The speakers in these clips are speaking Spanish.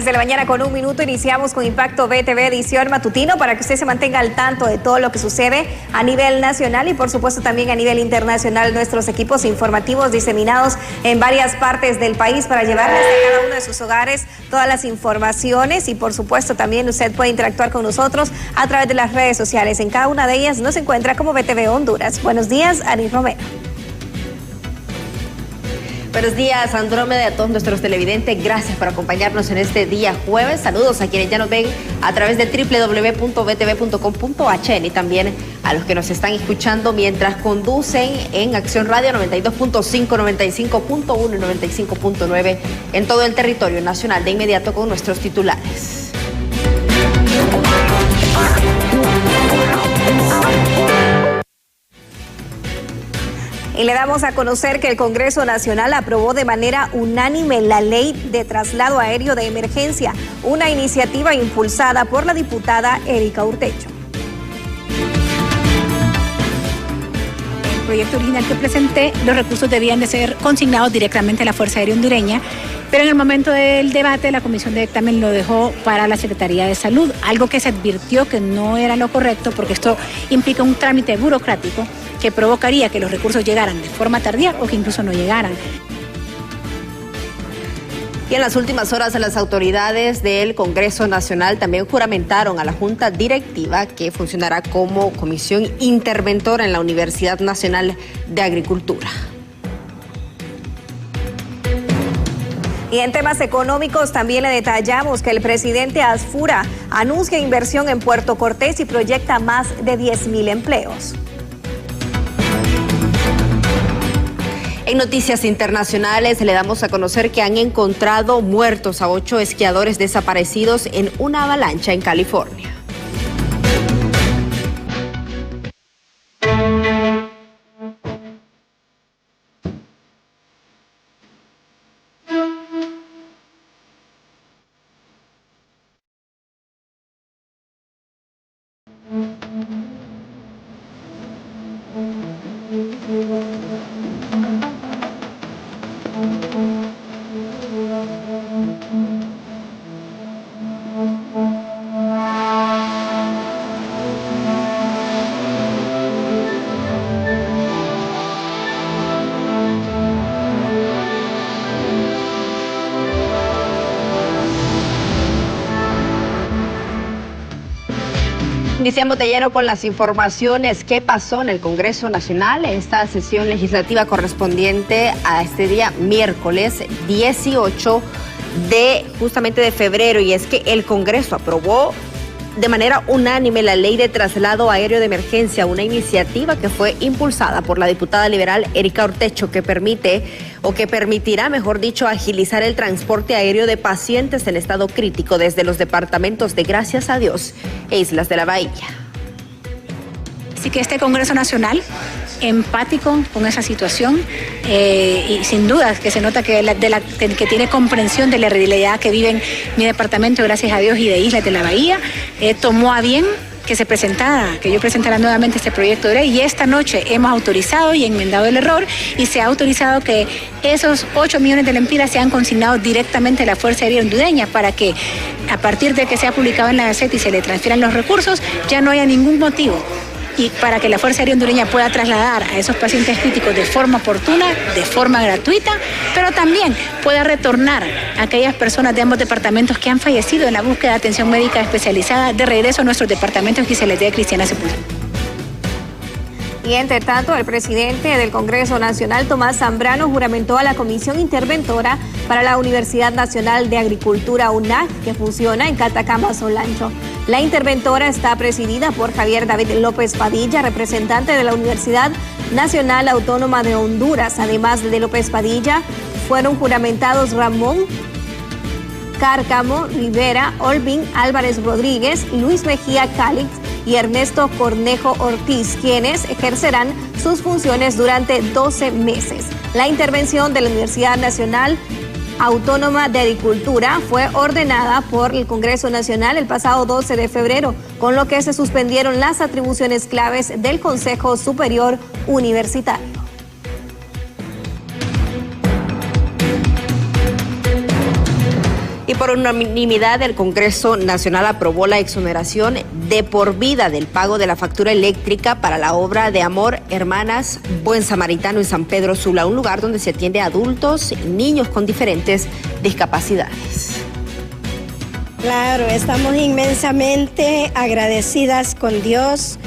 de la mañana con 1 minuto iniciamos con Impacto BTV edición matutino para que usted se mantenga al tanto de todo lo que sucede a nivel nacional y por supuesto también a nivel internacional. Nuestros equipos informativos diseminados en varias partes del país para llevarles a cada uno de sus hogares todas las informaciones y por supuesto también usted puede interactuar con nosotros a través de las redes sociales. En cada una de ellas nos encuentra como BTV Honduras. Buenos días, Ani Romero. Buenos días, Andrómeda, y a todos nuestros televidentes. Gracias por acompañarnos en este día jueves. Saludos a quienes ya nos ven a través de www.btv.com.hn y también a los que nos están escuchando mientras conducen en Acción Radio 92.5, 95.1 y 95.9 en todo el territorio nacional. De inmediato con nuestros titulares. Y le damos a conocer que el Congreso Nacional aprobó de manera unánime la Ley de Traslado Aéreo de Emergencia, una iniciativa impulsada por la diputada Erika Urtecho. El proyecto original que presenté, los recursos debían de ser consignados directamente a la Fuerza Aérea Hondureña, pero en el momento del debate la Comisión de Dictamen lo dejó para la Secretaría de Salud, algo que se advirtió que no era lo correcto porque esto implica un trámite burocrático que provocaría que los recursos llegaran de forma tardía o que incluso no llegaran. Y en las últimas horas las autoridades del Congreso Nacional también juramentaron a la Junta Directiva que funcionará como comisión interventora en la Universidad Nacional de Agricultura. Y en temas económicos también le detallamos que el presidente Asfura anuncia inversión en Puerto Cortés y proyecta más de 10,000 empleos. En noticias internacionales le damos a conocer que han encontrado muertos a 8 esquiadores desaparecidos en una avalancha en California. Iniciamos de lleno con las informaciones. ¿Qué pasó en el Congreso Nacional? Esta sesión legislativa correspondiente a este día miércoles 18 de febrero, y es que el Congreso aprobó de manera unánime la Ley de Traslado Aéreo de Emergencia, una iniciativa que fue impulsada por la diputada liberal Erika Urtecho que permitirá, mejor dicho, agilizar el transporte aéreo de pacientes en estado crítico desde los departamentos de Gracias a Dios e Islas de la Bahía. Así que este Congreso Nacional, empático con esa situación y sin duda que se nota que tiene comprensión de la realidad que viven mi departamento, Gracias a Dios, y de Islas de la Bahía, tomó a bien que yo presentara nuevamente este proyecto de ley, y esta noche hemos autorizado y enmendado el error y se ha autorizado que esos 8 millones de lempiras sean consignados directamente a la Fuerza Aérea Hondureña para que a partir de que sea publicado en la Gaceta y se le transfieran los recursos ya no haya ningún motivo, y para que la Fuerza Aérea Hondureña pueda trasladar a esos pacientes críticos de forma oportuna, de forma gratuita, pero también pueda retornar a aquellas personas de ambos departamentos que han fallecido en la búsqueda de atención médica especializada de regreso a nuestros departamentos y se les dé cristiana sepultura. Y entre tanto, el presidente del Congreso Nacional, Tomás Zambrano, juramentó a la Comisión Interventora para la Universidad Nacional de Agricultura, UNAG, que funciona en Catacama, Solancho. La interventora está presidida por Javier David López Padilla, representante de la Universidad Nacional Autónoma de Honduras. Además de López Padilla, fueron juramentados Ramón Cárcamo Rivera, Olvin Álvarez Rodríguez, Luis Mejía Cálix y Ernesto Cornejo Ortiz, quienes ejercerán sus funciones durante 12 meses. La intervención de la Universidad Nacional Autónoma de Agricultura fue ordenada por el Congreso Nacional el pasado 12 de febrero, con lo que se suspendieron las atribuciones claves del Consejo Superior Universitario. Y por unanimidad, el Congreso Nacional aprobó la exoneración de por vida del pago de la factura eléctrica para la obra de Amor Hermanas Buen Samaritano en San Pedro Sula, un lugar donde se atiende a adultos y niños con diferentes discapacidades. Claro, estamos inmensamente agradecidas con Dios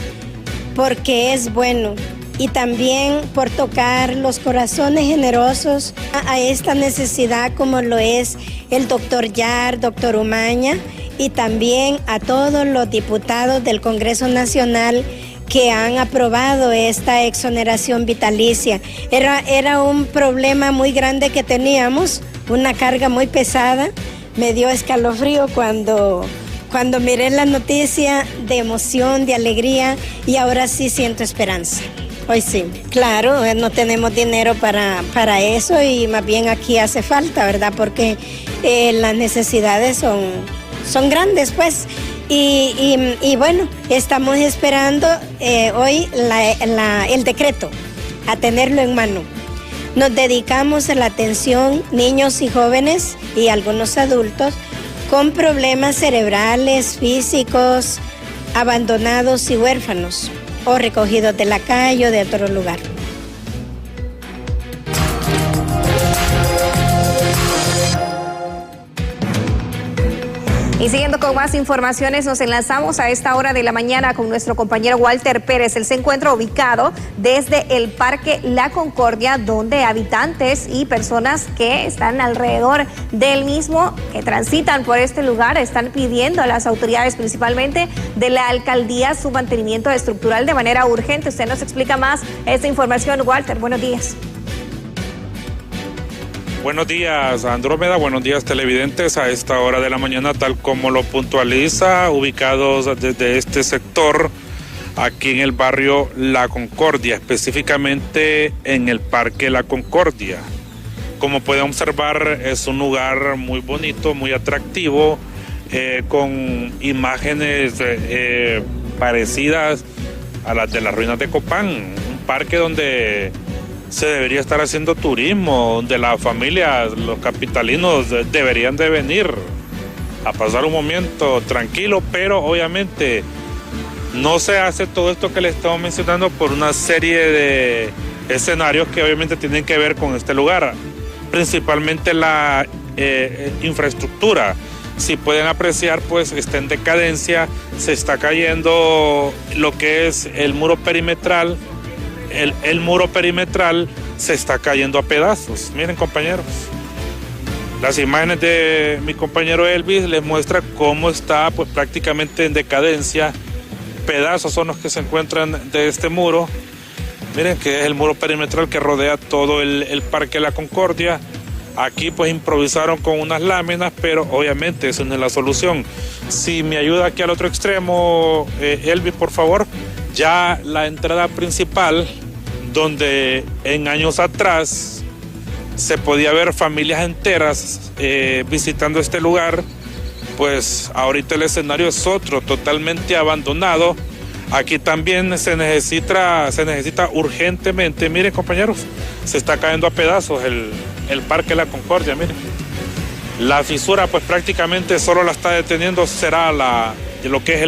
porque es bueno. Y también por tocar los corazones generosos a esta necesidad como lo es el doctor Yar, doctor Umaña, y también a todos los diputados del Congreso Nacional que han aprobado esta exoneración vitalicia. Era un problema muy grande que teníamos, una carga muy pesada. Me dio escalofrío cuando miré la noticia, de emoción, de alegría, y ahora sí siento esperanza. Hoy sí, claro, no tenemos dinero para eso y más bien aquí hace falta, ¿verdad? Porque las necesidades son grandes, pues. Y bueno, estamos esperando hoy el decreto, a tenerlo en mano. Nos dedicamos a la atención niños y jóvenes y algunos adultos con problemas cerebrales, físicos, abandonados y huérfanos, o recogidos de la calle o de otro lugar. Y siguiendo con más informaciones, nos enlazamos a esta hora de la mañana con nuestro compañero Walter Pérez. Él se encuentra ubicado desde el Parque La Concordia, donde habitantes y personas que están alrededor del mismo, que transitan por este lugar, están pidiendo a las autoridades, principalmente de la alcaldía, su mantenimiento estructural de manera urgente. Usted nos explica más esta información, Walter. Buenos días. Buenos días, Andrómeda. Buenos días, televidentes. A esta hora de la mañana, tal como lo puntualiza, ubicados desde este sector, aquí en el barrio La Concordia, específicamente en el Parque La Concordia. Como pueden observar, es un lugar muy bonito, muy atractivo, con imágenes parecidas a las de las ruinas de Copán. Un parque donde se debería estar haciendo turismo, donde las familias, los capitalinos deberían de venir a pasar un momento tranquilo, pero obviamente no se hace todo esto que les estamos mencionando por una serie de escenarios que obviamente tienen que ver con este lugar, principalmente la infraestructura. Si pueden apreciar, pues está en decadencia, se está cayendo lo que es el muro perimetral. El muro perimetral se está cayendo a pedazos. Miren, compañeros, las imágenes de mi compañero Elvis les muestra cómo está, pues, prácticamente en decadencia. Pedazos son los que se encuentran de este muro. Miren que es el muro perimetral que rodea todo el Parque La Concordia. Aquí pues improvisaron con unas láminas, pero obviamente eso no es la solución. Si me ayuda aquí al otro extremo, Elvis, por favor. Ya la entrada principal, donde en años atrás se podía ver familias enteras visitando este lugar, pues ahorita el escenario es otro, totalmente abandonado. Aquí también se necesita urgentemente, miren, compañeros, se está cayendo a pedazos el Parque La Concordia, miren. La fisura pues prácticamente solo la está deteniendo, será lo que es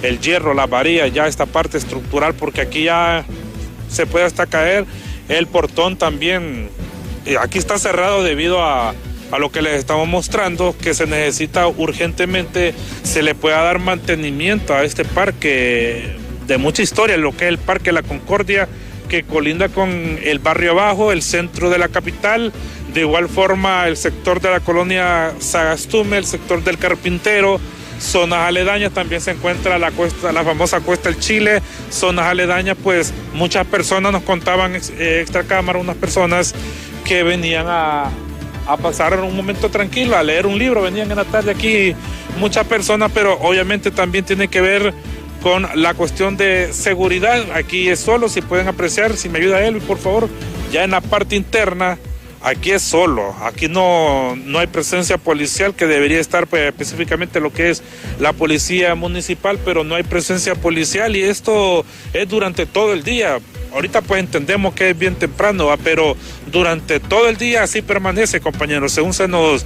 el hierro, la varilla, ya esta parte estructural, porque aquí ya se puede hasta caer. El portón también, aquí está cerrado debido a lo que les estamos mostrando, que se necesita urgentemente, se le pueda dar mantenimiento a este parque de mucha historia, lo que es el Parque La Concordia, que colinda con el barrio abajo, el centro de la capital, de igual forma el sector de la colonia Sagastume, el sector del Carpintero, zonas aledañas. También se encuentra la famosa Cuesta del Chile, zonas aledañas. Pues muchas personas nos contaban extra cámara, unas personas que venían a pasar un momento tranquilo, a leer un libro, venían en la tarde aquí muchas personas, pero obviamente también tiene que ver con la cuestión de seguridad. Aquí es solo, si pueden apreciar, si me ayuda él, por favor, ya en la parte interna. Aquí es solo, aquí no hay presencia policial, que debería estar, pues, específicamente lo que es la policía municipal, pero no hay presencia policial, y esto es durante todo el día. ahorita pues entendemos que es bien temprano, ¿va? Pero durante todo el día así permanece, compañeros, según se nos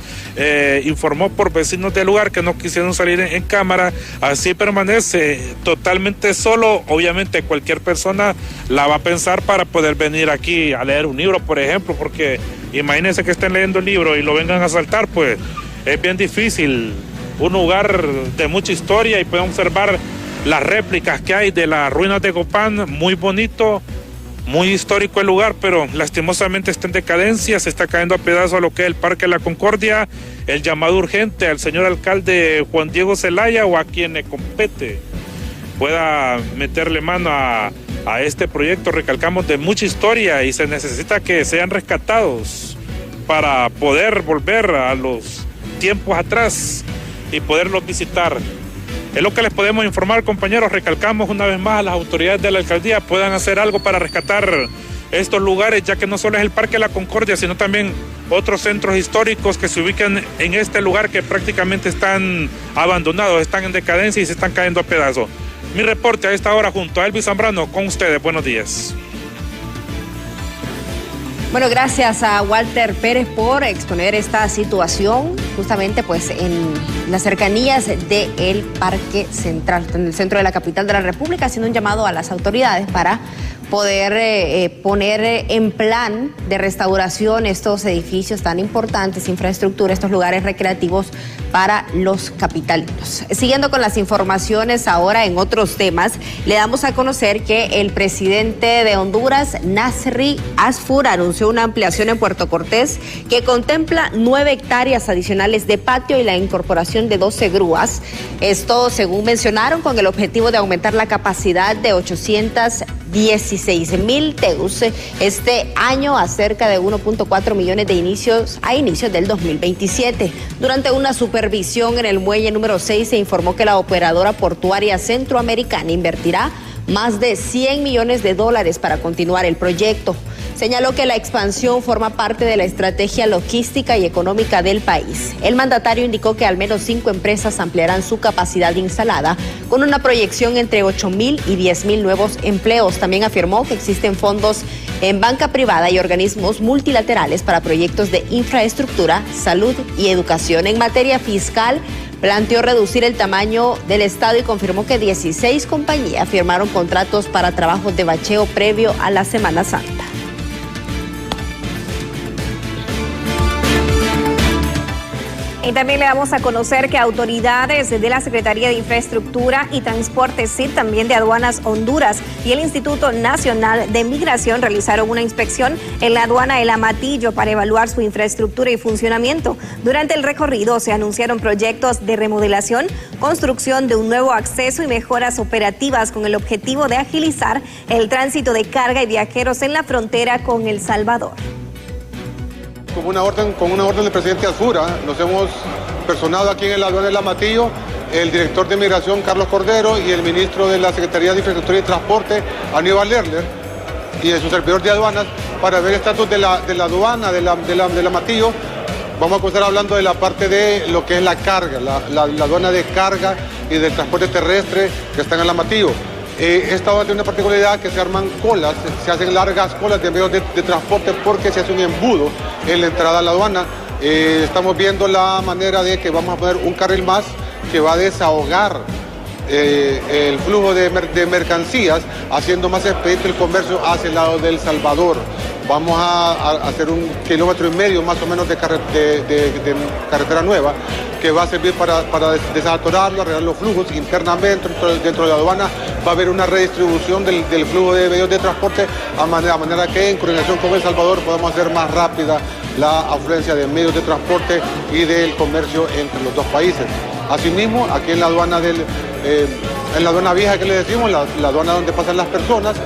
informó por vecinos del lugar que no quisieron salir en cámara, así permanece totalmente solo. Obviamente cualquier persona la va a pensar para poder venir aquí a leer un libro, por ejemplo, porque imagínense que estén leyendo el libro y lo vengan a asaltar, pues es bien difícil. Un lugar de mucha historia y pueden observar las réplicas que hay de las ruinas de Copán, muy bonito, muy histórico el lugar, pero lastimosamente está en decadencia, se está cayendo a pedazos a lo que es el Parque La Concordia. El llamado urgente al señor alcalde Juan Diego Zelaya o a quien le compete pueda meterle mano a este proyecto, recalcamos, de mucha historia, y se necesita que sean rescatados para poder volver a los tiempos atrás y poderlos visitar. Es lo que les podemos informar, compañeros. Recalcamos una vez más a las autoridades de la alcaldía puedan hacer algo para rescatar estos lugares, ya que no solo es el Parque La Concordia, sino también otros centros históricos que se ubican en este lugar que prácticamente están abandonados, están en decadencia y se están cayendo a pedazos. Mi reporte a esta hora junto a Elvis Zambrano con ustedes. Buenos días. Bueno, gracias a Walter Pérez por exponer esta situación justamente pues en las cercanías del Parque Central, en el centro de la capital de la República, haciendo un llamado a las autoridades para poder poner en plan de restauración estos edificios tan importantes, infraestructura, estos lugares recreativos para los capitalinos. Siguiendo con las informaciones ahora en otros temas, le damos a conocer que el presidente de Honduras, Nasri Asfur, anunció una ampliación en Puerto Cortés que contempla 9 hectáreas adicionales de patio y la incorporación de 12 grúas. Esto, según mencionaron, con el objetivo de aumentar la capacidad de 816,000 TEUs este año a cerca de 1.4 millones a inicios del 2027. Durante una supervisión en el muelle número 6 se informó que la operadora portuaria centroamericana invertirá más de $100 millones para continuar el proyecto. Señaló que la expansión forma parte de la estrategia logística y económica del país. El mandatario indicó que al menos 5 empresas ampliarán su capacidad instalada, con una proyección entre 8,000 y 10,000 nuevos empleos. También afirmó que existen fondos en banca privada y organismos multilaterales para proyectos de infraestructura, salud y educación. En materia fiscal, planteó reducir el tamaño del Estado y confirmó que 16 compañías firmaron contratos para trabajos de bacheo previo a la Semana Santa. Y también le damos a conocer que autoridades de la Secretaría de Infraestructura y Transporte CID, también de Aduanas Honduras y el Instituto Nacional de Migración realizaron una inspección en la aduana El Amatillo para evaluar su infraestructura y funcionamiento. Durante el recorrido se anunciaron proyectos de remodelación, construcción de un nuevo acceso y mejoras operativas con el objetivo de agilizar el tránsito de carga y viajeros en la frontera con El Salvador. Con una orden del presidente Asfur, nos hemos personado aquí en el aduana El Amatillo, el director de Migración, Carlos Cordero, y el ministro de la Secretaría de Infraestructura y Transporte, Aníbal Lerner, y de su servidor de aduanas, para ver el estatus de la aduana del Amatillo. Vamos a comenzar hablando de la parte de lo que es la carga, la aduana de carga y del transporte terrestre que está en El Amatillo. Esta aduana tiene una particularidad que se arman colas, se hacen largas colas de medios de transporte porque se hace un embudo en la entrada a la aduana. Estamos viendo la manera de que vamos a poner un carril más que va a desahogar el flujo de mercancías, haciendo más expedito el comercio hacia el lado del Salvador. Vamos a hacer 1,5 kilómetros más o menos de carretera nueva, que va a servir para desatorarlo, arreglar los flujos internamente dentro de la aduana. Va a haber una redistribución del flujo de medios de transporte a manera que en coordinación con El Salvador podamos hacer más rápida la afluencia de medios de transporte y del comercio entre los dos países. Asimismo, aquí en la aduana en la aduana vieja que le decimos, la aduana donde pasan las personas,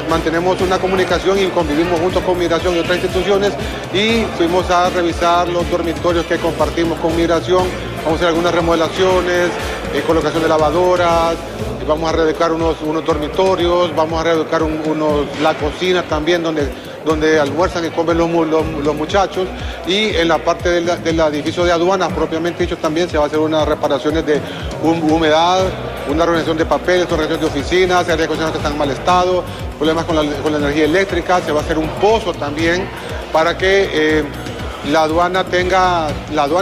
mantenemos una comunicación y convivimos junto con Migración y otras instituciones, y fuimos a revisar los dormitorios que compartimos con Migración. Vamos a hacer algunas remodelaciones, colocación de lavadoras, vamos a reeducar unos dormitorios, vamos a reeducar la cocina también donde almuerzan y comen los muchachos, y en la parte del edificio de aduanas propiamente dicho también se va a hacer unas reparaciones de humedad, una organización de papeles, una organización de oficinas, áreas de acondicionado que están en mal estado, problemas con la energía eléctrica, se va a hacer un pozo también para que la aduana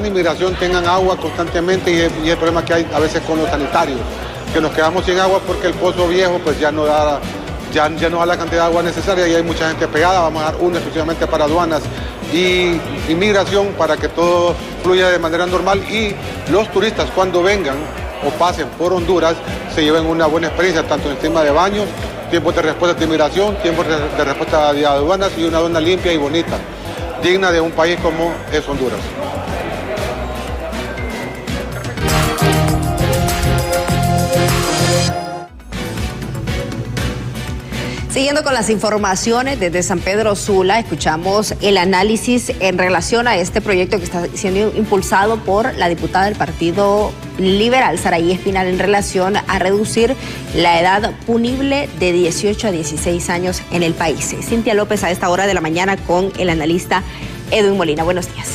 y migración tengan agua constantemente y el problema que hay a veces con los sanitarios, que nos quedamos sin agua porque el pozo viejo pues ya no da la cantidad de agua necesaria y hay mucha gente pegada. Vamos a dar uno exclusivamente para aduanas y migración para que todo fluya de manera normal y los turistas cuando vengan o pasen por Honduras se lleven una buena experiencia tanto en el tema de baños, tiempos de respuesta de inmigración, tiempos de respuesta de aduanas y una aduana limpia y bonita, digna de un país como es Honduras. Siguiendo con las informaciones desde San Pedro Sula, escuchamos el análisis en relación a este proyecto que está siendo impulsado por la diputada del Partido Liberal, Saraí Espinal, en relación a reducir la edad punible de 18 a 16 años en el país. Cintia López a esta hora de la mañana con el analista Edwin Molina. Buenos días.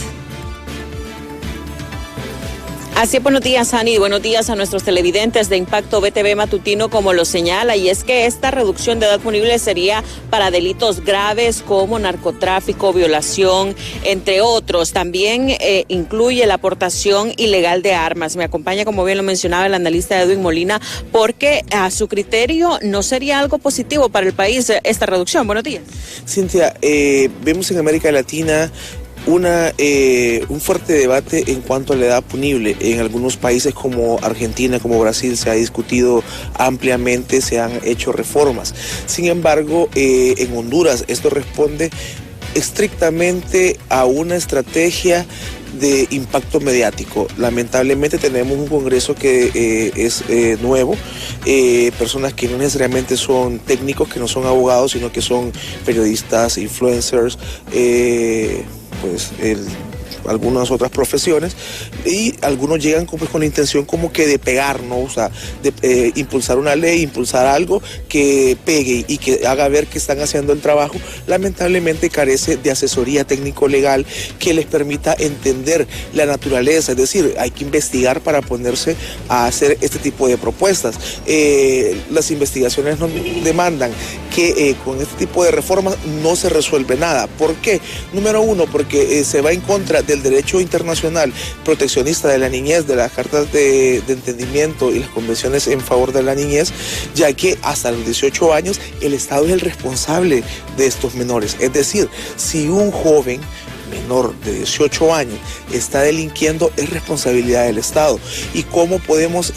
Así es, buenos días, Ani, buenos días a nuestros televidentes de Impacto BTV Matutino, como lo señala, y es que esta reducción de edad punible sería para delitos graves como narcotráfico, violación, entre otros. También incluye la aportación ilegal de armas. Me acompaña, como bien lo mencionaba el analista Edwin Molina, porque a su criterio no sería algo positivo para el país esta reducción. Buenos días. Cintia, vemos en América Latina un fuerte debate en cuanto a la edad punible. En algunos países como Argentina, como Brasil, se ha discutido ampliamente, se han hecho reformas. Sin embargo, en Honduras esto responde estrictamente a una estrategia de impacto mediático. Lamentablemente tenemos un Congreso que es nuevo, personas que no necesariamente son técnicos, que no son abogados, sino que son periodistas, influencers, algunas otras profesiones, y algunos llegan con la intención como que de pegar, ¿no? O sea, de impulsar una ley, impulsar algo que pegue y que haga ver que están haciendo el trabajo. Lamentablemente carece de asesoría técnico-legal que les permita entender la naturaleza, es decir, hay que investigar para ponerse a hacer este tipo de propuestas. Las investigaciones nos demandan que con este tipo de reformas no se resuelve nada. ¿Por qué? Número uno, porque se va en contra del derecho internacional proteccionista de la niñez, de las cartas de entendimiento y las convenciones en favor de la niñez, ya que hasta los 18 años el Estado es el responsable de estos menores. Es decir, si un joven menor de 18 años está delinquiendo, es responsabilidad del Estado. ¿Y cómo podemos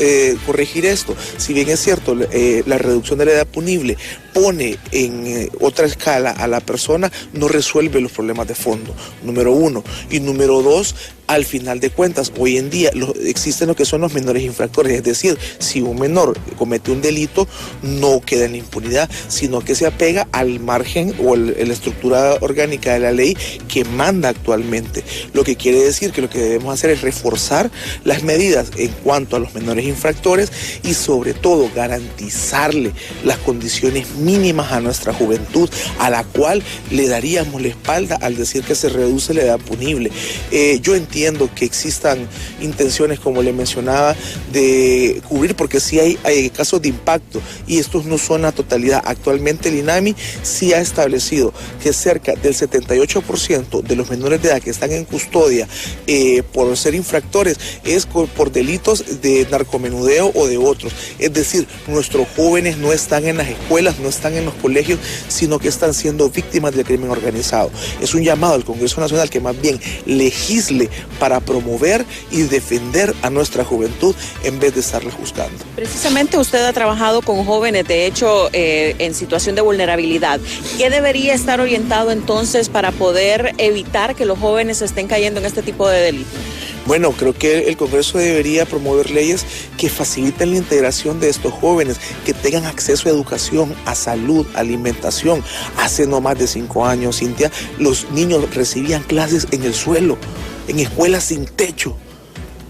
corregir esto? Si bien es cierto, la reducción de la edad punible pone en otra escala a la persona, no resuelve los problemas de fondo, número uno. Y número dos, al final de cuentas, hoy en día existen lo que son los menores infractores, es decir, si un menor comete un delito, no queda en la impunidad, sino que se apega al margen o la estructura orgánica de la ley que manda actualmente. Lo que quiere decir que lo que debemos hacer es reforzar las medidas en cuanto a los menores infractores y sobre todo garantizarle las condiciones mínimas a nuestra juventud, a la cual le daríamos la espalda al decir que se reduce la edad punible. Yo entiendo que existan intenciones, como le mencionaba, de cubrir, porque sí hay casos de impacto y estos no son la totalidad. Actualmente el INAMI sí ha establecido que cerca del 78% de los menores de edad que están en custodia por ser infractores es por delitos de narcomenudeo o de otros. Es decir, nuestros jóvenes no están en las escuelas, no están en los colegios, sino que están siendo víctimas del crimen organizado. Es un llamado al Congreso Nacional que más bien legisle para promover y defender a nuestra juventud en vez de estarla juzgando. Precisamente usted ha trabajado con jóvenes, de hecho, en situación de vulnerabilidad. ¿Qué debería estar orientado entonces para poder evitar que los jóvenes estén cayendo en este tipo de delitos? Bueno, creo que el Congreso debería promover leyes que faciliten la integración de estos jóvenes, que tengan acceso a educación, a salud, a alimentación. Hace no más de 5 años, Cintia, los niños recibían clases en el suelo, en escuelas sin techo.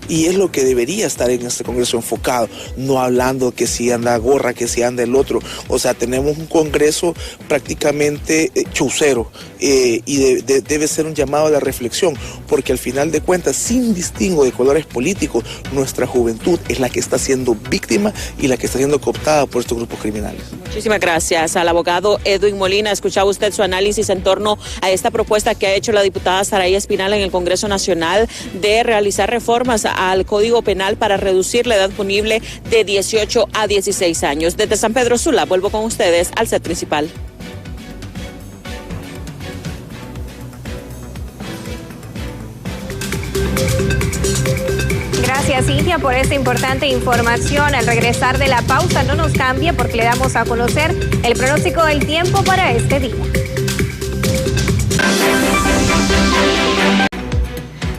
Y es lo que debería estar en este Congreso enfocado, no hablando que si anda gorra, que si anda el otro. O sea, tenemos un Congreso prácticamente chaucero y debe ser un llamado a la reflexión, porque al final de cuentas, sin distingo de colores políticos, nuestra juventud es la que está siendo víctima y la que está siendo cooptada por estos grupos criminales. Muchísimas gracias al abogado Edwin Molina. Escuchaba usted su análisis en torno a esta propuesta que ha hecho la diputada Saraí Espinal en el Congreso Nacional de realizar reformas al Código Penal para reducir la edad punible de 18 a 16 años. Desde San Pedro Sula, vuelvo con ustedes al set principal. Gracias, Cintia, por esta importante información. Al regresar de la pausa, no nos cambie porque le damos a conocer el pronóstico del tiempo para este día.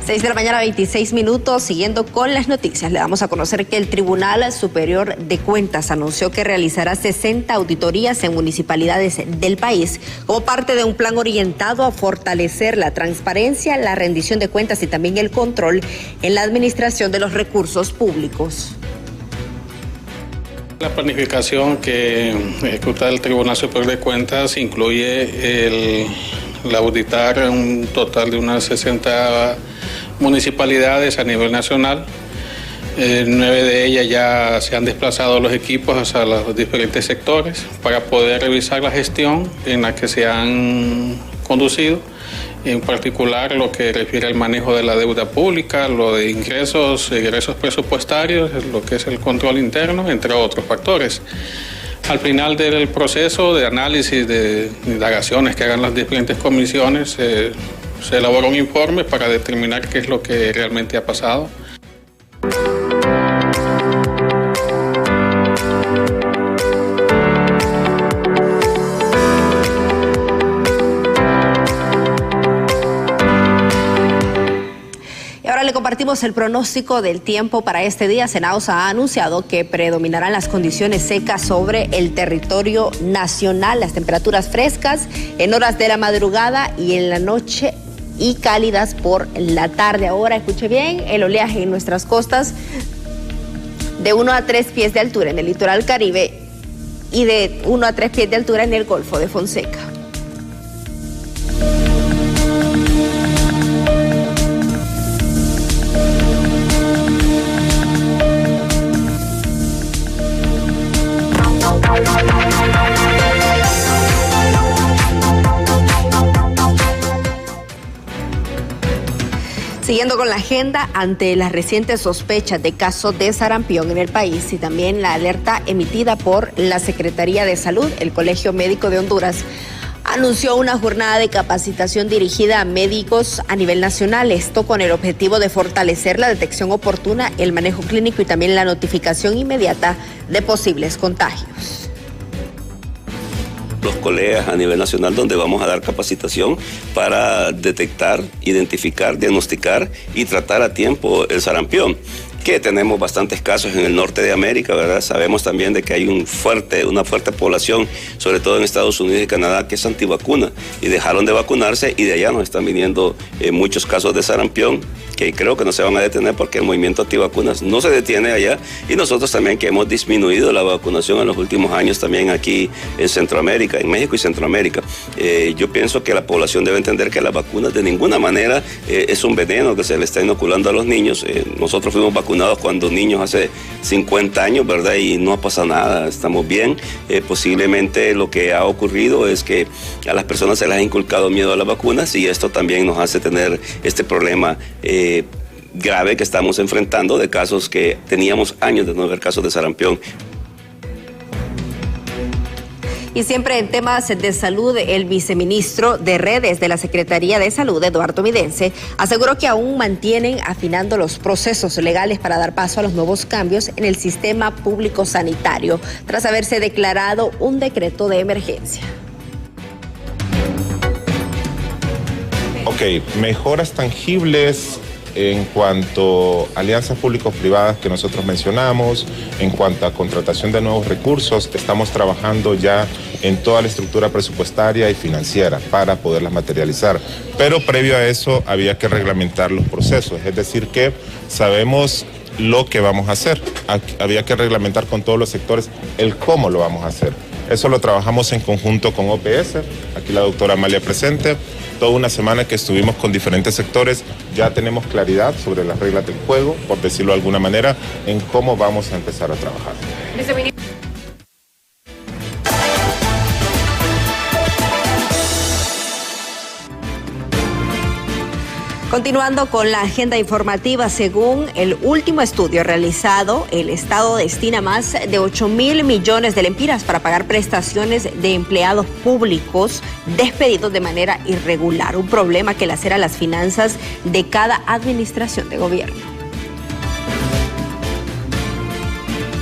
6 de la mañana, 26 minutos, siguiendo con las noticias. Le damos a conocer que el Tribunal Superior de Cuentas anunció que realizará 60 auditorías en municipalidades del país como parte de un plan orientado a fortalecer la transparencia, la rendición de cuentas y también el control en la administración de los recursos públicos. La planificación que ejecuta el Tribunal Superior de Cuentas incluye el auditar un total de unas 60 municipalidades a nivel nacional. 9 de ellas ya se han desplazado los equipos hacia los diferentes sectores para poder revisar la gestión en la que se han conducido, en particular lo que refiere al manejo de la deuda pública, lo de ingresos presupuestarios, lo que es el control interno, entre otros factores. Al final del proceso de análisis de indagaciones que hagan las diferentes comisiones, se elabora un informe para determinar qué es lo que realmente ha pasado. Le compartimos el pronóstico del tiempo para este día. Senaos ha anunciado que predominarán las condiciones secas sobre el territorio nacional, las temperaturas frescas en horas de la madrugada y en la noche y cálidas por la tarde. Ahora escuche bien, el oleaje en nuestras costas de 1 a 3 pies de altura en el litoral Caribe y de 1 a 3 pies de altura en el Golfo de Fonseca. Siguiendo con la agenda, ante las recientes sospechas de casos de sarampión en el país y también la alerta emitida por la Secretaría de Salud, el Colegio Médico de Honduras anunció una jornada de capacitación dirigida a médicos a nivel nacional, esto con el objetivo de fortalecer la detección oportuna, el manejo clínico y también la notificación inmediata de posibles contagios. Los colegas a nivel nacional donde vamos a dar capacitación para detectar, identificar, diagnosticar y tratar a tiempo el sarampión, que tenemos bastantes casos en el norte de América, ¿verdad? Sabemos también de que hay una fuerte población, sobre todo en Estados Unidos y Canadá, que es antivacuna y dejaron de vacunarse y de allá nos están viniendo muchos casos de sarampión que creo que no se van a detener porque el movimiento antivacunas no se detiene allá y nosotros también que hemos disminuido la vacunación en los últimos años también aquí en Centroamérica, en México y Centroamérica. Yo pienso que la población debe entender que las vacunas de ninguna manera es un veneno que se le está inoculando a los niños. Nosotros fuimos vacunados cuando niños hace 50 años, ¿verdad? Y no ha pasado nada, estamos bien. Posiblemente lo que ha ocurrido es que a las personas se les ha inculcado miedo a las vacunas y esto también nos hace tener este problema grave que estamos enfrentando de casos que teníamos años de no haber casos de sarampión. Y siempre en temas de salud, el viceministro de Redes de la Secretaría de Salud, Eduardo Midense, aseguró que aún mantienen afinando los procesos legales para dar paso a los nuevos cambios en el sistema público sanitario, tras haberse declarado un decreto de emergencia. Ok, mejoras tangibles En cuanto a alianzas público-privadas que nosotros mencionamos, en cuanto a contratación de nuevos recursos, estamos trabajando ya en toda la estructura presupuestaria y financiera para poderlas materializar. Pero previo a eso había que reglamentar los procesos, es decir que sabemos lo que vamos a hacer. Había que reglamentar con todos los sectores el cómo lo vamos a hacer. Eso lo trabajamos en conjunto con OPS, aquí la doctora Amalia presente. Toda una semana que estuvimos con diferentes sectores, ya tenemos claridad sobre las reglas del juego, por decirlo de alguna manera, en cómo vamos a empezar a trabajar. Continuando con la agenda informativa, según el último estudio realizado, el Estado destina más de 8.000 millones de lempiras para pagar prestaciones de empleados públicos despedidos de manera irregular, un problema que lacera las finanzas de cada administración de gobierno.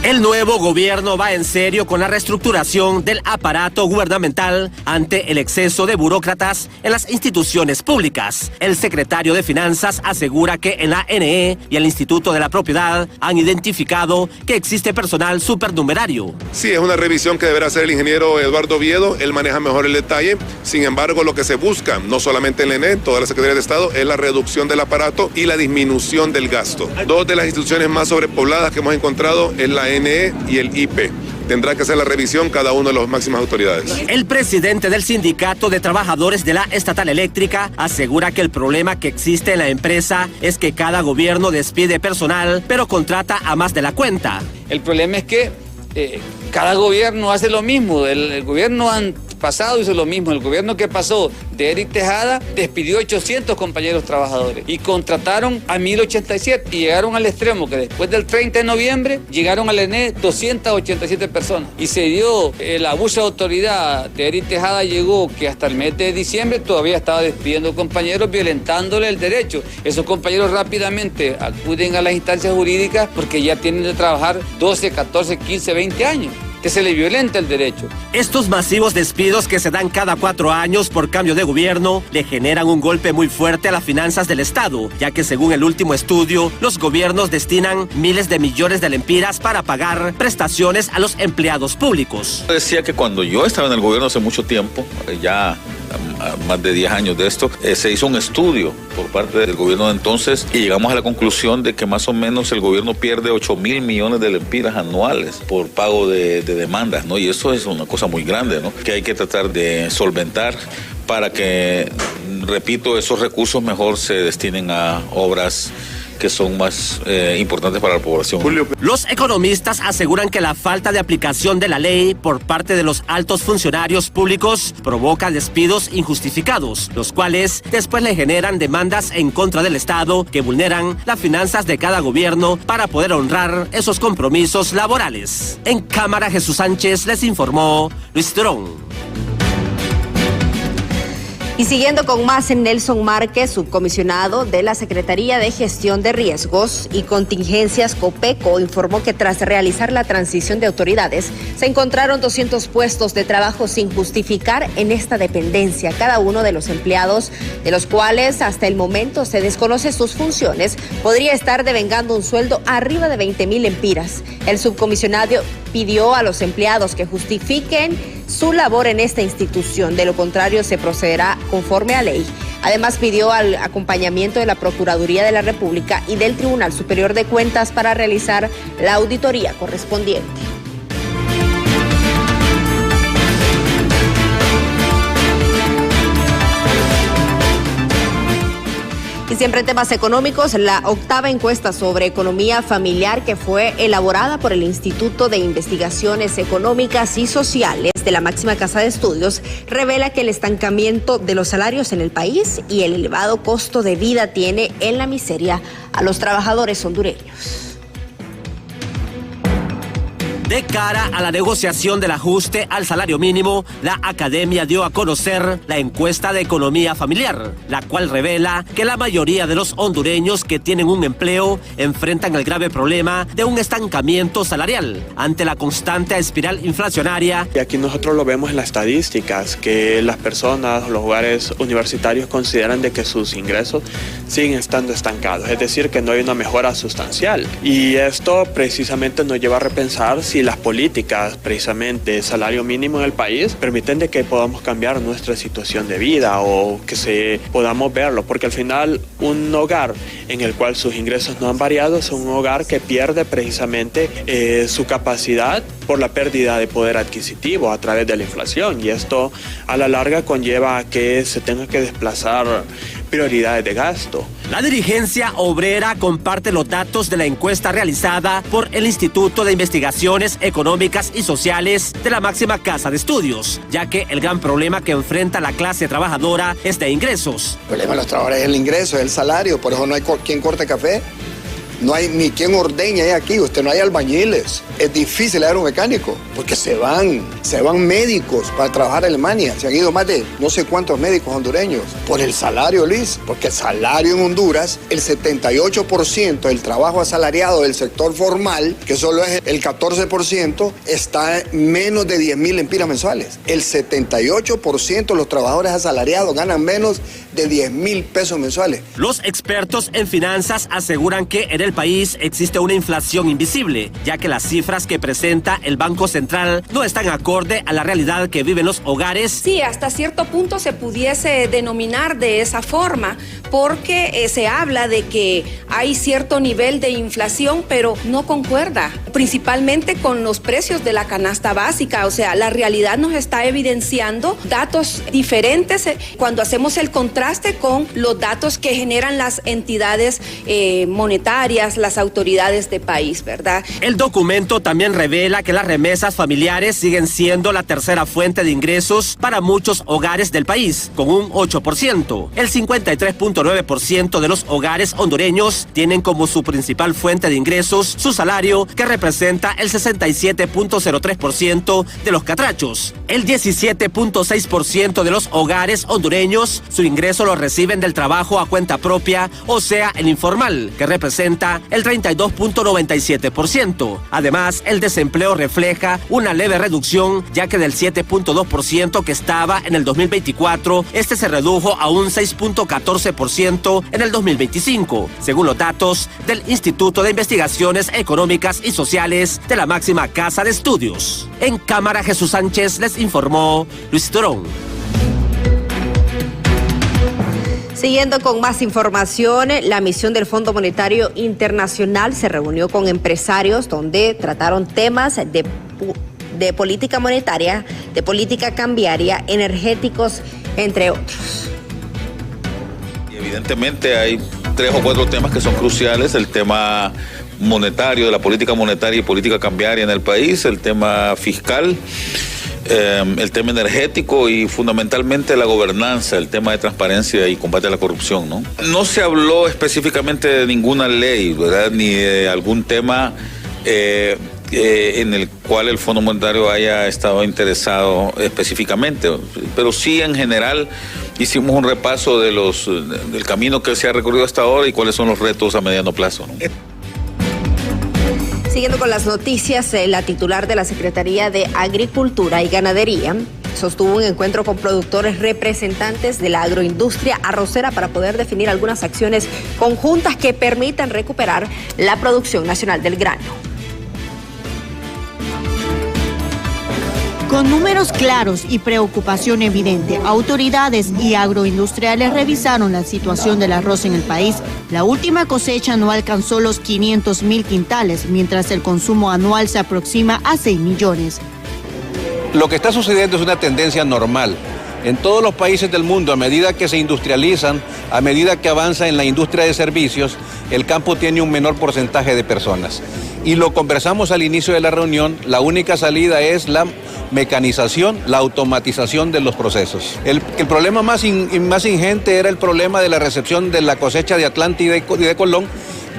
El nuevo gobierno va en serio con la reestructuración del aparato gubernamental ante el exceso de burócratas en las instituciones públicas. El secretario de Finanzas asegura que en la ANE y el Instituto de la Propiedad han identificado que existe personal supernumerario. Sí, es una revisión que deberá hacer el ingeniero Eduardo Oviedo, él maneja mejor el detalle. Sin embargo, lo que se busca, no solamente en la ANE, toda la Secretaría de Estado, es la reducción del aparato y la disminución del gasto. Dos de las instituciones más sobrepobladas que hemos encontrado es la ANE y el IP. Tendrá que hacer la revisión cada uno de las máximas autoridades. El presidente del Sindicato de Trabajadores de la Estatal Eléctrica asegura que el problema que existe en la empresa es que cada gobierno despide personal, pero contrata a más de la cuenta. El problema es que cada gobierno hace lo mismo. El gobierno pasado hizo lo mismo. El gobierno que pasó de Eric Tejada despidió 800 compañeros trabajadores y contrataron a 1087 y llegaron al extremo que después del 30 de noviembre llegaron al ENE 287 personas y se dio el abuso de autoridad de Eric Tejada, llegó que hasta el mes de diciembre todavía estaba despidiendo compañeros, violentándole el derecho. Esos compañeros rápidamente acuden a las instancias jurídicas porque ya tienen de trabajar 12, 14, 15, 20 años. Que se le violenta el derecho. Estos masivos despidos que se dan cada 4 años por cambio de gobierno le generan un golpe muy fuerte a las finanzas del Estado, ya que según el último estudio, los gobiernos destinan miles de millones de lempiras para pagar prestaciones a los empleados públicos. Decía que cuando yo estaba en el gobierno hace mucho tiempo, ya más de 10 años de esto, se hizo un estudio por parte del gobierno de entonces y llegamos a la conclusión de que más o menos el gobierno pierde 8.000 millones de lempiras anuales por pago de demandas, ¿no? Y eso es una cosa muy grande, ¿no? Que hay que tratar de solventar para que, repito, esos recursos mejor se destinen a obras que son más importantes para la población. Los economistas aseguran que la falta de aplicación de la ley por parte de los altos funcionarios públicos provoca despidos injustificados, los cuales después le generan demandas en contra del Estado que vulneran las finanzas de cada gobierno para poder honrar esos compromisos laborales. En cámara, Jesús Sánchez les informó Luis Durón. Y siguiendo con más, en Nelson Márquez, subcomisionado de la Secretaría de Gestión de Riesgos y Contingencias COPECO, informó que tras realizar la transición de autoridades, se encontraron 200 puestos de trabajo sin justificar en esta dependencia. Cada uno de los empleados, de los cuales hasta el momento se desconoce sus funciones, podría estar devengando un sueldo arriba de 20.000 lempiras. El subcomisionado pidió a los empleados que justifiquen su labor en esta institución, de lo contrario se procederá conforme a ley. Además pidió al acompañamiento de la Procuraduría de la República y del Tribunal Superior de Cuentas para realizar la auditoría correspondiente. Y siempre en temas económicos, la octava encuesta sobre economía familiar que fue elaborada por el Instituto de Investigaciones Económicas y Sociales de la máxima casa de estudios revela que el estancamiento de los salarios en el país y el elevado costo de vida tiene en la miseria a los trabajadores hondureños. De cara a la negociación del ajuste al salario mínimo, la academia dio a conocer la encuesta de economía familiar, la cual revela que la mayoría de los hondureños que tienen un empleo enfrentan el grave problema de un estancamiento salarial ante la constante espiral inflacionaria. Y aquí nosotros lo vemos en las estadísticas, que las personas, los hogares universitarios consideran de que sus ingresos siguen estando estancados, es decir, que no hay una mejora sustancial. Y esto precisamente nos lleva a repensar si las políticas, precisamente de salario mínimo en el país, permiten de que podamos cambiar nuestra situación de vida o que podamos verlo, porque al final un hogar en el cual sus ingresos no han variado es un hogar que pierde precisamente su capacidad por la pérdida de poder adquisitivo a través de la inflación, y esto a la larga conlleva a que se tenga que desplazar prioridades de gasto. La dirigencia obrera comparte los datos de la encuesta realizada por el Instituto de Investigaciones Económicas y Sociales de la máxima casa de estudios, ya que el gran problema que enfrenta la clase trabajadora es de ingresos. El problema de los trabajadores es el ingreso, es el salario, por eso no hay quien corte café. No hay ni quien ordeñe aquí, no hay albañiles. Es difícil hallar un mecánico, porque se van médicos para trabajar en Alemania. Se han ido más de no sé cuántos médicos hondureños por el salario, Luis, porque el salario en Honduras, el 78% del trabajo asalariado del sector formal, que solo es el 14%, está menos de 10,000 lempiras mensuales. El 78% de los trabajadores asalariados ganan menos de 10,000 pesos mensuales. Los expertos en finanzas aseguran que en el país existe una inflación invisible, ya que las cifras que presenta el Banco Central no están acorde a la realidad que viven los hogares. Sí, hasta cierto punto se pudiese denominar de esa forma, porque se habla de que hay cierto nivel de inflación, pero no concuerda, principalmente con los precios de la canasta básica. O sea, la realidad nos está evidenciando datos diferentes cuando hacemos el contraste con los datos que generan las entidades monetarias, las autoridades de país, ¿verdad? El documento también revela que las remesas familiares siguen siendo la tercera fuente de ingresos para muchos hogares del país, con un 8%. El 53.9% de los hogares hondureños tienen como su principal fuente de ingresos su salario, que representa el 67.03% de los catrachos. El 17.6% de los hogares hondureños su ingreso lo reciben del trabajo a cuenta propia, o sea, el informal, que representa el 32.97%. Además, el desempleo refleja una leve reducción, ya que del 7.2% que estaba en el 2024, este se redujo a un 6.14% en el 2025, según los datos del Instituto de Investigaciones Económicas y Sociales de la máxima casa de estudios. En cámara, Jesús Sánchez les informó Luis Torón. Siguiendo con más información, la misión del Fondo Monetario Internacional se reunió con empresarios donde trataron temas de política monetaria, de política cambiaria, energéticos, entre otros. Y evidentemente hay 3 o 4 temas que son cruciales: el tema monetario, de la política monetaria y política cambiaria en el país, el tema fiscal, el tema energético y fundamentalmente la gobernanza, el tema de transparencia y combate a la corrupción, ¿no? No se habló específicamente de ninguna ley, ¿verdad? Ni de algún tema en el cual el Fondo Monetario haya estado interesado específicamente, pero sí en general hicimos un repaso de del camino que se ha recorrido hasta ahora y cuáles son los retos a mediano plazo, ¿no? Siguiendo con las noticias, la titular de la Secretaría de Agricultura y Ganadería sostuvo un encuentro con productores representantes de la agroindustria arrocera para poder definir algunas acciones conjuntas que permitan recuperar la producción nacional del grano. Con números claros y preocupación evidente, autoridades y agroindustriales revisaron la situación del arroz en el país. La última cosecha no alcanzó los 500,000 quintales, mientras el consumo anual se aproxima a 6 millones. Lo que está sucediendo es una tendencia normal. En todos los países del mundo, a medida que se industrializan, a medida que avanza en la industria de servicios, el campo tiene un menor porcentaje de personas. Y lo conversamos al inicio de la reunión, la única salida es la mecanización, la automatización de los procesos. El problema más ingente era el problema de la recepción de la cosecha de Atlanta y de Colón,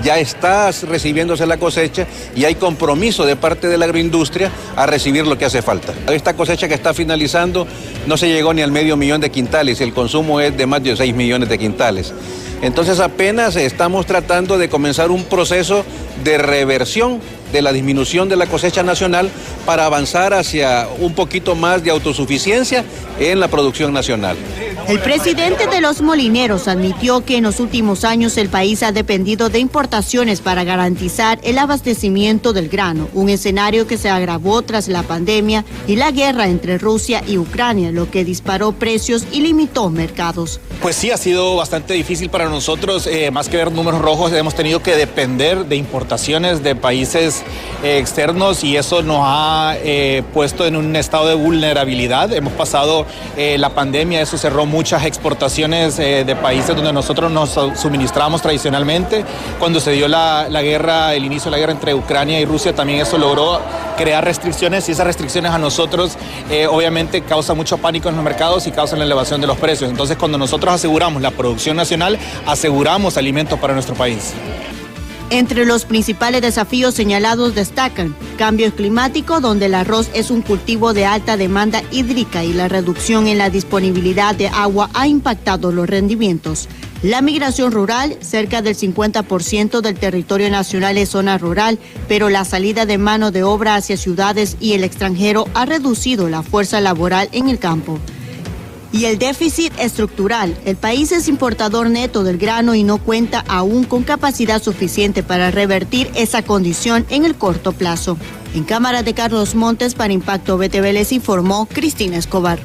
ya está recibiéndose la cosecha y hay compromiso de parte de la agroindustria a recibir lo que hace falta. Esta cosecha que está finalizando no se llegó ni al 500,000 de quintales, el consumo es de más de 6 millones de quintales. Entonces apenas estamos tratando de comenzar un proceso de reversión de la disminución de la cosecha nacional para avanzar hacia un poquito más de autosuficiencia en la producción nacional. El presidente de los molineros admitió que en los últimos años el país ha dependido de importaciones para garantizar el abastecimiento del grano, un escenario que se agravó tras la pandemia y la guerra entre Rusia y Ucrania, lo que disparó precios y limitó mercados. Pues sí, ha sido bastante difícil para nosotros, más que ver números rojos, hemos tenido que depender de importaciones de países externos y eso nos ha puesto en un estado de vulnerabilidad. Hemos pasado la pandemia, eso cerró muchas exportaciones de países donde nosotros nos suministrábamos tradicionalmente. Cuando se dio la guerra, el inicio de la guerra entre Ucrania y Rusia, también eso logró crear restricciones y esas restricciones a nosotros obviamente causan mucho pánico en los mercados y causan la elevación de los precios. Entonces cuando nosotros aseguramos la producción nacional, aseguramos alimentos para nuestro país. Entre los principales desafíos señalados destacan cambios climáticos, donde el arroz es un cultivo de alta demanda hídrica y la reducción en la disponibilidad de agua ha impactado los rendimientos. La migración rural, cerca del 50% del territorio nacional es zona rural, pero la salida de mano de obra hacia ciudades y el extranjero ha reducido la fuerza laboral en el campo. Y el déficit estructural. El país es importador neto del grano y no cuenta aún con capacidad suficiente para revertir esa condición en el corto plazo. En cámara de Carlos Montes, para Impacto BTV les informó Cristina Escobar.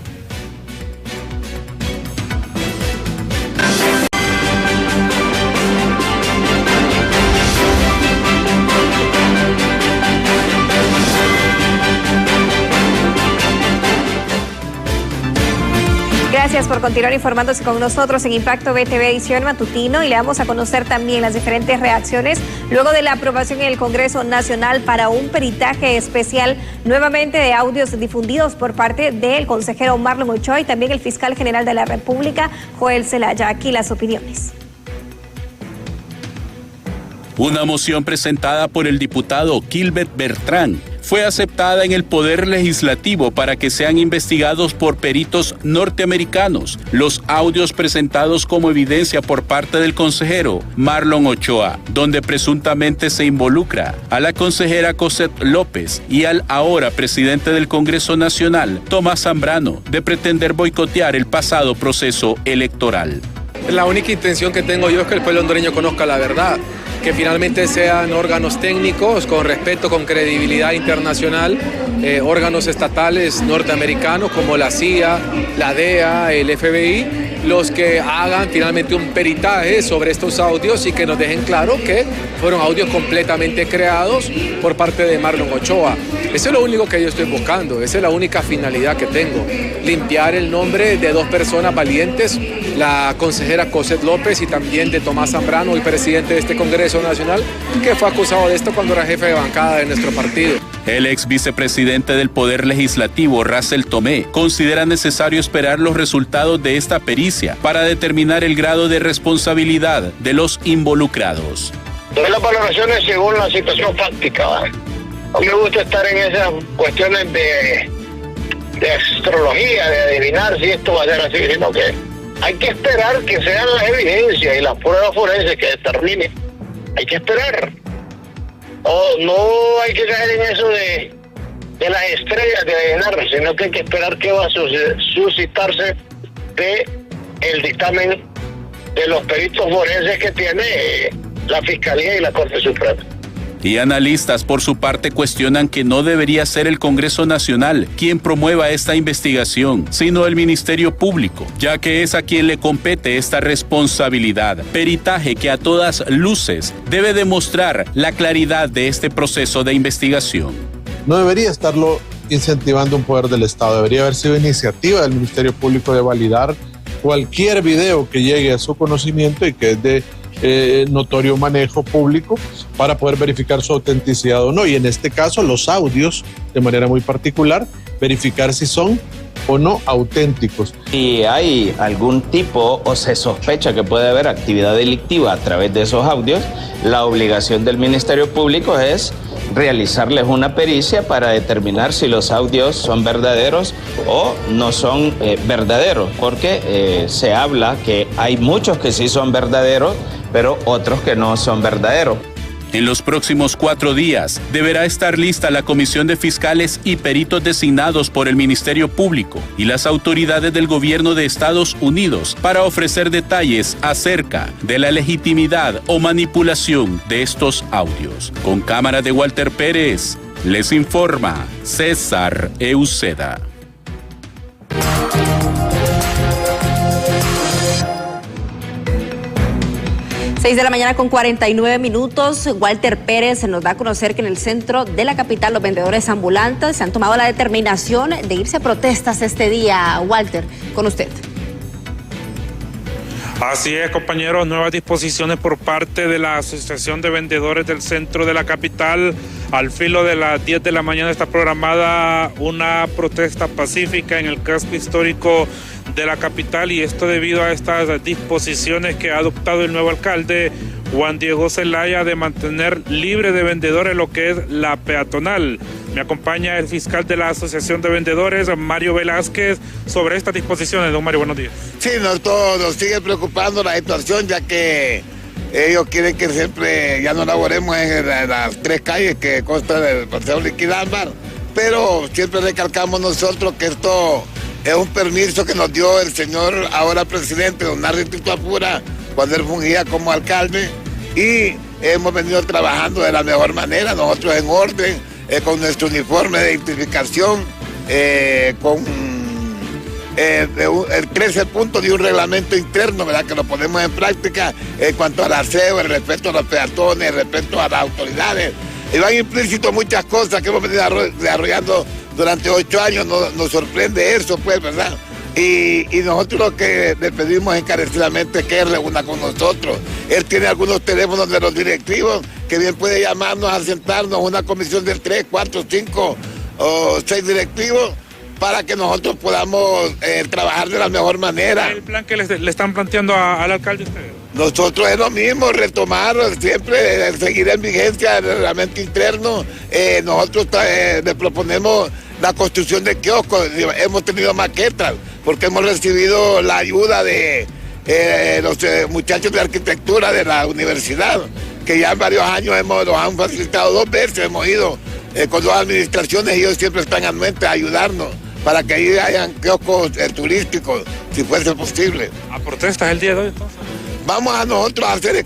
Gracias por continuar informándose con nosotros en Impacto BTV edición matutino y le vamos a conocer también las diferentes reacciones luego de la aprobación en el Congreso Nacional para un peritaje especial nuevamente de audios difundidos por parte del consejero Marlon Ochoa y también el fiscal general de la República, Joel Zelaya. Aquí las opiniones. Una moción presentada por el diputado Kilbert Bertrán fue aceptada en el Poder Legislativo para que sean investigados por peritos norteamericanos los audios presentados como evidencia por parte del consejero Marlon Ochoa, donde presuntamente se involucra a la consejera Cosette López y al ahora presidente del Congreso Nacional, Tomás Zambrano, de pretender boicotear el pasado proceso electoral. La única intención que tengo yo es que el pueblo hondureño conozca la verdad, que finalmente sean órganos técnicos con respeto, con credibilidad internacional, órganos estatales norteamericanos como la CIA, la DEA, el FBI, los que hagan finalmente un peritaje sobre estos audios y que nos dejen claro que fueron audios completamente creados por parte de Marlon Ochoa. Eso es lo único que yo estoy buscando, esa es la única finalidad que tengo, limpiar el nombre de dos personas valientes, la consejera Cosette López y también de Tomás Zambrano, el presidente de este Congreso Nacional, que fue acusado de esto cuando era jefe de bancada de nuestro partido. El ex vicepresidente del Poder Legislativo, Russell Tomé, considera necesario esperar los resultados de esta pericia para determinar el grado de responsabilidad de los involucrados. Doy las valoraciones según la situación fáctica. No me gusta estar en esas cuestiones de astrología, de adivinar si esto va a ser así, sino que hay que esperar que sean las evidencias y las pruebas forenses que determinen. Hay que esperar. No hay que caer en eso de las estrellas de adivinar, sino que hay que esperar qué va a suscitarse de el dictamen de los peritos forenses que tiene la Fiscalía y la Corte Suprema. Y analistas por su parte cuestionan que no debería ser el Congreso Nacional quien promueva esta investigación, sino el Ministerio Público, ya que es a quien le compete esta responsabilidad. Peritaje que a todas luces debe demostrar la claridad de este proceso de investigación. No debería estarlo incentivando un poder del Estado, debería haber sido iniciativa del Ministerio Público de validar cualquier video que llegue a su conocimiento y que es de notorio manejo público para poder verificar su autenticidad o no. Y en este caso los audios, de manera muy particular, verificar si son o no auténticos. Si hay algún tipo o se sospecha que puede haber actividad delictiva a través de esos audios, la obligación del Ministerio Público es realizarles una pericia para determinar si los audios son verdaderos o no son verdaderos, porque se habla que hay muchos que sí son verdaderos, pero otros que no son verdaderos. En los próximos 4 días deberá estar lista la comisión de fiscales y peritos designados por el Ministerio Público y las autoridades del gobierno de Estados Unidos para ofrecer detalles acerca de la legitimidad o manipulación de estos audios. Con cámara de Walter Pérez, les informa César Euseda. 6 de la mañana con 49 minutos. Walter Pérez nos da a conocer que en el centro de la capital los vendedores ambulantes se han tomado la determinación de irse a protestas este día. Walter, con usted. Así es, compañeros, nuevas disposiciones por parte de la Asociación de Vendedores del centro de la capital. Al filo de las 10 de la mañana está programada una protesta pacífica en el casco histórico de la capital, y esto debido a estas disposiciones que ha adoptado el nuevo alcalde Juan Diego Zelaya de mantener libre de vendedores lo que es la peatonal. Me acompaña el fiscal de la Asociación de Vendedores, Mario Velázquez, sobre estas disposiciones. Don Mario, buenos días. Sí, nos sigue preocupando la situación, ya que ellos quieren que siempre ya no laboremos en las 3 calles que constan del Paseo Liquidámbar, pero siempre recalcamos nosotros que esto es un permiso que nos dio el señor ahora presidente, don Narri Tito Apura, cuando él fungía como alcalde, y hemos venido trabajando de la mejor manera, nosotros en orden, con nuestro uniforme de identificación, con el 13 puntos de un reglamento interno, ¿verdad?, que lo ponemos en práctica en cuanto al aseo, el respeto a los peatones, el respeto a las autoridades. Y van implícito muchas cosas que hemos venido desarrollando durante 8 años, nos sorprende eso, pues, ¿verdad? Y nosotros lo que le pedimos encarecidamente es que él reúna con nosotros. Él tiene algunos teléfonos de los directivos, que bien puede llamarnos a sentarnos una comisión de 3, 4, 5 o 6 directivos para que nosotros podamos trabajar de la mejor manera. ¿El plan que le están planteando al alcalde ustedes? Nosotros es lo mismo, retomar siempre, seguir en vigencia el reglamento interno. Nosotros le proponemos la construcción de kioscos. Hemos tenido maquetas porque hemos recibido la ayuda de los muchachos de arquitectura de la universidad, que ya en varios años nos han facilitado 2 veces. Hemos ido con 2 administraciones y ellos siempre están anuentes a ayudarnos para que ahí hayan kioscos turísticos, si fuese posible. ¿A protestas el día de hoy entonces? Vamos a nosotros a hacer,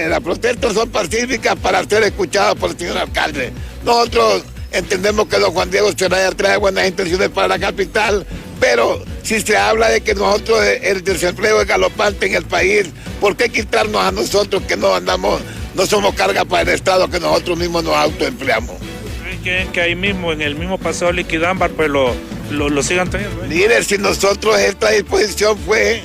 las protestas son pacíficas para ser escuchadas por el señor alcalde. Nosotros entendemos que don Juan Diego Zelaya trae buenas intenciones para la capital, pero si se habla de que nosotros el desempleo es galopante en el país, ¿por qué quitarnos a nosotros que no somos carga para el Estado, que nosotros mismos nos autoempleamos? ¿Creen que ahí mismo, en el mismo Paseo Liquidámbar, pues lo sigan teniendo? Mire, si nosotros esta disposición fue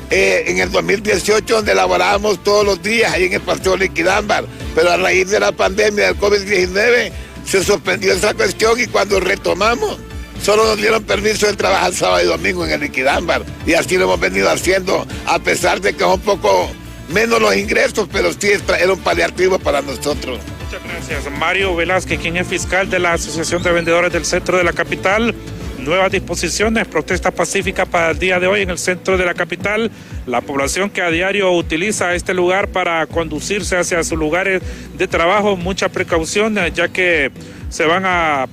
en el 2018, donde laborábamos todos los días ahí en el Paseo Liquidámbar, pero a raíz de la pandemia del COVID-19 se suspendió esa cuestión, y cuando retomamos solo nos dieron permiso de trabajar sábado y domingo en el Liquidámbar, y así lo hemos venido haciendo, a pesar de que es un poco menos los ingresos, pero sí era un paliativo para nosotros. Muchas gracias. Mario Velázquez, quien es fiscal de la Asociación de Vendedores del centro de la capital. Nuevas disposiciones, protesta pacífica para el día de hoy en el centro de la capital. La población que a diario utiliza este lugar para conducirse hacia sus lugares de trabajo, mucha precaución, ya que se van a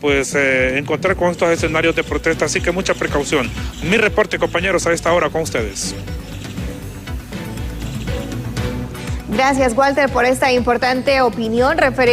encontrar con estos escenarios de protesta, así que mucha precaución. Mi reporte, compañeros, a esta hora con ustedes. Gracias, Walter, por esta importante opinión referente